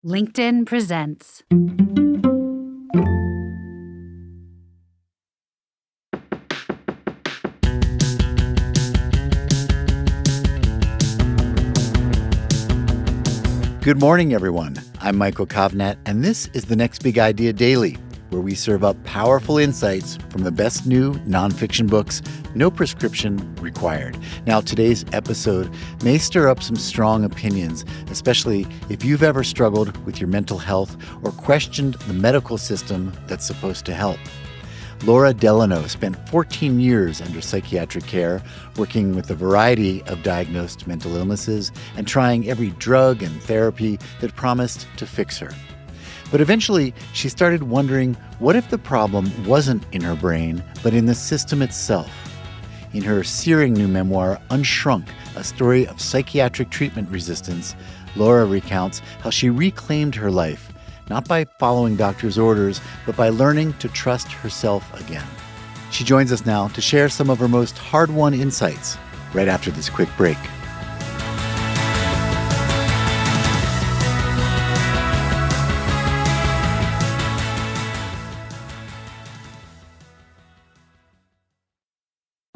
LinkedIn presents. Good morning, everyone. I'm Michael Kovnat, and this is the Next Big Idea Daily, where we serve up powerful insights from the best new nonfiction books, no prescription required. Now, today's episode may stir up some strong opinions, especially if you've ever struggled with your mental health or questioned the medical system that's supposed to help. Laura Delano spent 14 years under psychiatric care, working with a variety of diagnosed mental illnesses and trying every drug and therapy that promised to fix her. But eventually, she started wondering, what if the problem wasn't in her brain, but in the system itself? In her searing new memoir, Unshrunk, a story of psychiatric treatment resistance, Laura recounts how she reclaimed her life, not by following doctors' orders, but by learning to trust herself again. She joins us now to share some of her most hard-won insights right after this quick break.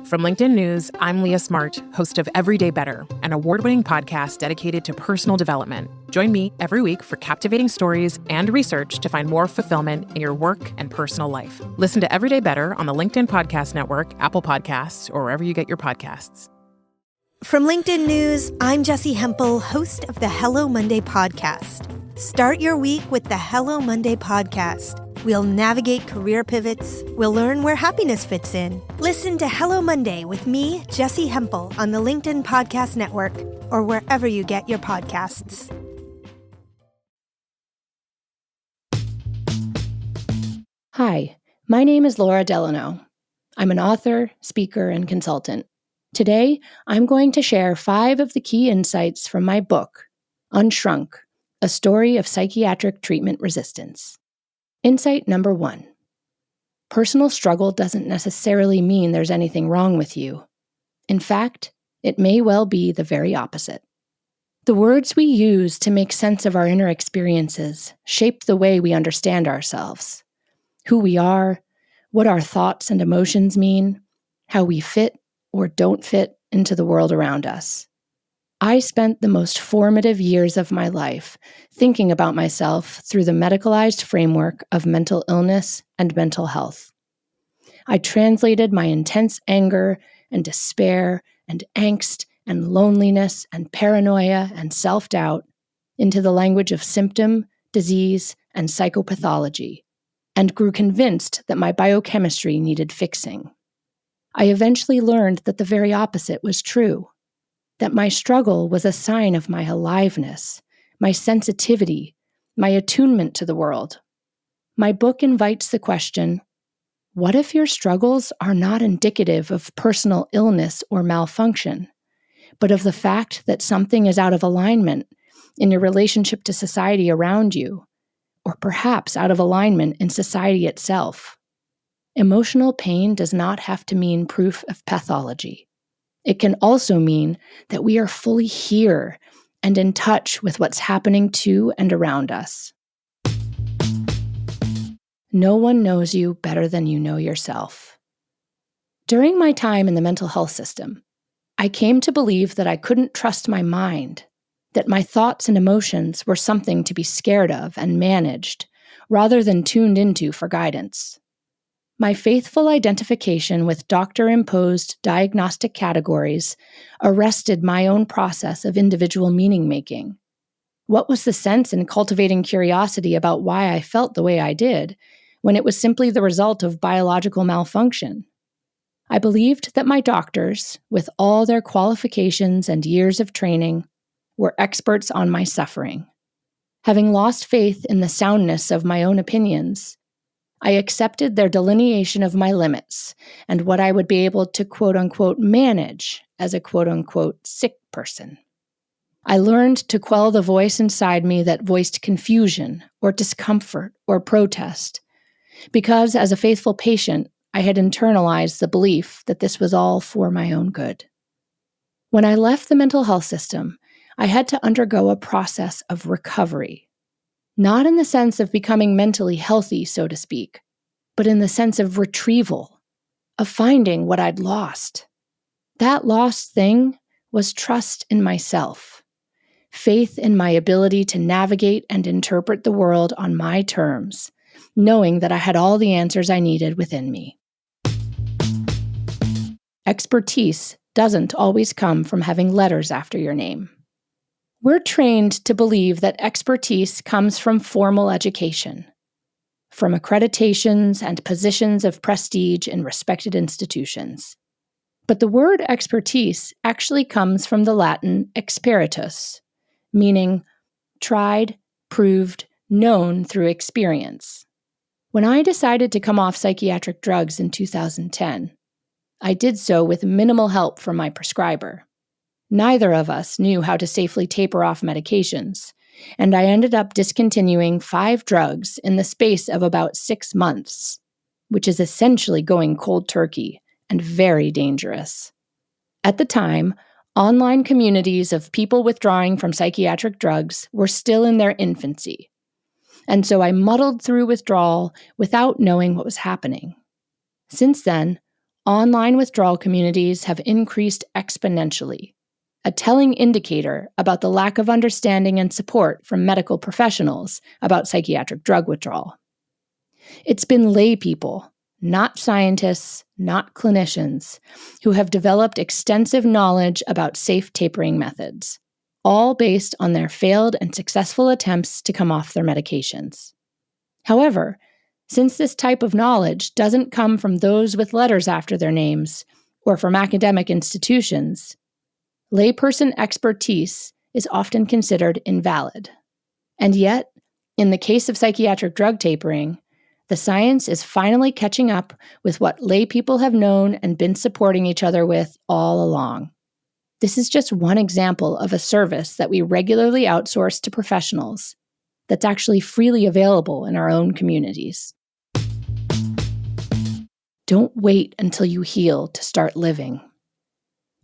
From LinkedIn News, I'm Leah Smart, host of Everyday Better, an award-winning podcast dedicated to personal development. Join me every week for captivating stories and research to find more fulfillment in your work and personal life. Listen to Everyday Better on the LinkedIn Podcast Network, Apple Podcasts, or wherever you get your podcasts. From LinkedIn News, I'm Jessie Hempel, host of the Hello Monday podcast. Start your week with the Hello Monday podcast. We'll navigate career pivots. We'll learn where happiness fits in. Listen to Hello Monday with me, Jessie Hempel, on the LinkedIn Podcast Network or wherever you get your podcasts. Hi, my name is Laura Delano. I'm an author, speaker, and consultant. Today, I'm going to share 5 of the key insights from my book, Unshrunk, a story of psychiatric treatment resistance. Insight number 1. Personal struggle doesn't necessarily mean there's anything wrong with you. In fact, it may well be the very opposite. The words we use to make sense of our inner experiences shape the way we understand ourselves, who we are, what our thoughts and emotions mean, how we fit or don't fit into the world around us. I spent the most formative years of my life thinking about myself through the medicalized framework of mental illness and mental health. I translated my intense anger and despair and angst and loneliness and paranoia and self-doubt into the language of symptom, disease, and psychopathology, and grew convinced that my biochemistry needed fixing. I eventually learned that the very opposite was true. That my struggle was a sign of my aliveness, my sensitivity, my attunement to the world. My book invites the question, what if your struggles are not indicative of personal illness or malfunction, but of the fact that something is out of alignment in your relationship to society around you, or perhaps out of alignment in society itself? Emotional pain does not have to mean proof of pathology. It can also mean that we are fully here and in touch with what's happening to and around us. No one knows you better than you know yourself. During my time in the mental health system, I came to believe that I couldn't trust my mind, that my thoughts and emotions were something to be scared of and managed, rather than tuned into for guidance. My faithful identification with doctor-imposed diagnostic categories arrested my own process of individual meaning-making. What was the sense in cultivating curiosity about why I felt the way I did, when it was simply the result of biological malfunction? I believed that my doctors, with all their qualifications and years of training, were experts on my suffering. Having lost faith in the soundness of my own opinions, I accepted their delineation of my limits and what I would be able to quote-unquote manage as a quote-unquote sick person. I learned to quell the voice inside me that voiced confusion or discomfort or protest, because as a faithful patient, I had internalized the belief that this was all for my own good. When I left the mental health system, I had to undergo a process of recovery. Not in the sense of becoming mentally healthy, so to speak, but in the sense of retrieval, of finding what I'd lost. That lost thing was trust in myself, faith in my ability to navigate and interpret the world on my terms, knowing that I had all the answers I needed within me. Expertise doesn't always come from having letters after your name. We're trained to believe that expertise comes from formal education, from accreditations and positions of prestige in respected institutions. But the word expertise actually comes from the Latin experitus, meaning tried, proved, known through experience. When I decided to come off psychiatric drugs in 2010, I did so with minimal help from my prescriber. Neither of us knew how to safely taper off medications, and I ended up discontinuing 5 drugs in the space of about 6 months, which is essentially going cold turkey and very dangerous. At the time, online communities of people withdrawing from psychiatric drugs were still in their infancy, and so I muddled through withdrawal without knowing what was happening. Since then, online withdrawal communities have increased exponentially, a telling indicator about the lack of understanding and support from medical professionals about psychiatric drug withdrawal. It's been lay people, not scientists, not clinicians, who have developed extensive knowledge about safe tapering methods, all based on their failed and successful attempts to come off their medications. However, since this type of knowledge doesn't come from those with letters after their names or from academic institutions, layperson expertise is often considered invalid. And yet, in the case of psychiatric drug tapering, the science is finally catching up with what lay people have known and been supporting each other with all along. This is just one example of a service that we regularly outsource to professionals that's actually freely available in our own communities. Don't wait until you heal to start living.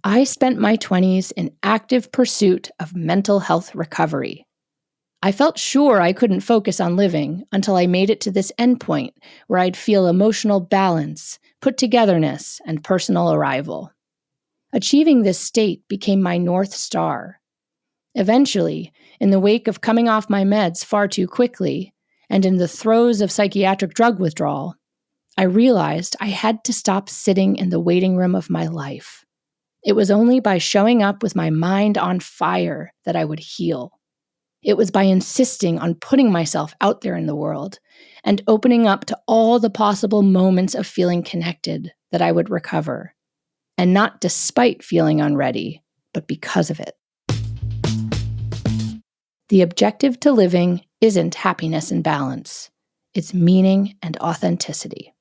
I spent my 20s in active pursuit of mental health recovery. I felt sure I couldn't focus on living until I made it to this endpoint where I'd feel emotional balance, put-togetherness, and personal arrival. Achieving this state became my North Star. Eventually, in the wake of coming off my meds far too quickly, and in the throes of psychiatric drug withdrawal, I realized I had to stop sitting in the waiting room of my life. It was only by showing up with my mind on fire that I would heal. It was by insisting on putting myself out there in the world and opening up to all the possible moments of feeling connected that I would recover. And not despite feeling unready, but because of it. The objective to living isn't happiness and balance. It's meaning and authenticity.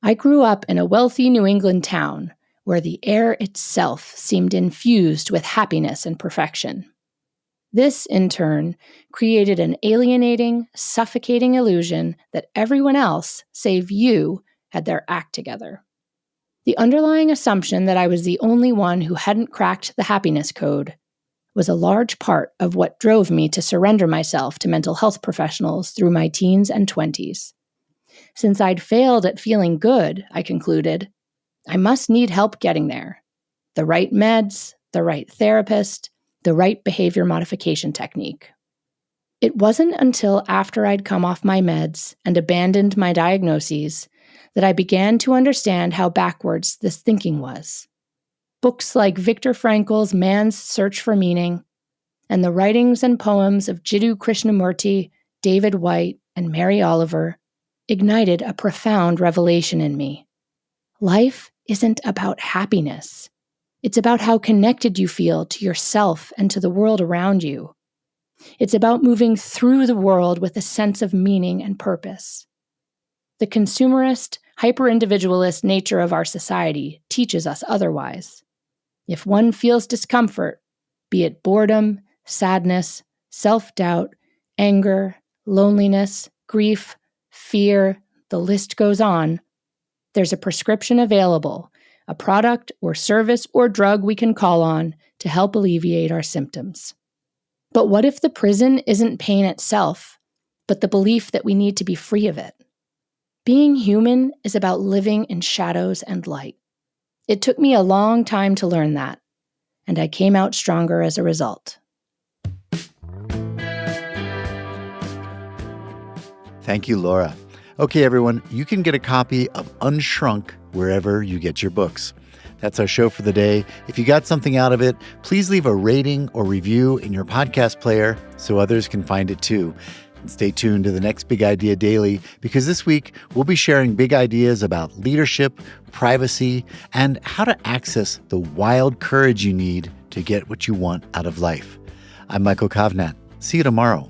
I grew up in a wealthy New England town where the air itself seemed infused with happiness and perfection. This, in turn, created an alienating, suffocating illusion that everyone else, save you, had their act together. The underlying assumption that I was the only one who hadn't cracked the happiness code was a large part of what drove me to surrender myself to mental health professionals through my teens and 20s. Since I'd failed at feeling good, I concluded, I must need help getting there. The right meds, the right therapist, the right behavior modification technique. It wasn't until after I'd come off my meds and abandoned my diagnoses that I began to understand how backwards this thinking was. Books like Viktor Frankl's Man's Search for Meaning and the writings and poems of Jiddu Krishnamurti, David White, and Mary Oliver ignited a profound revelation in me. Life isn't about happiness. It's about how connected you feel to yourself and to the world around you. It's about moving through the world with a sense of meaning and purpose. The consumerist, hyper-individualist nature of our society teaches us otherwise. If one feels discomfort, be it boredom, sadness, self-doubt, anger, loneliness, grief, fear, the list goes on, there's a prescription available, a product or service or drug we can call on to help alleviate our symptoms. But what if the prison isn't pain itself, but the belief that we need to be free of it. Being human is about living in shadows and light. It took me a long time to learn that, and I came out stronger as a result. Thank you, Laura. Okay, everyone, you can get a copy of Unshrunk wherever you get your books. That's our show for the day. If you got something out of it, please leave a rating or review in your podcast player so others can find it too. And stay tuned to the next Big Idea Daily, because this week we'll be sharing big ideas about leadership, privacy, and how to access the wild courage you need to get what you want out of life. I'm Michael Kovnat. See you tomorrow.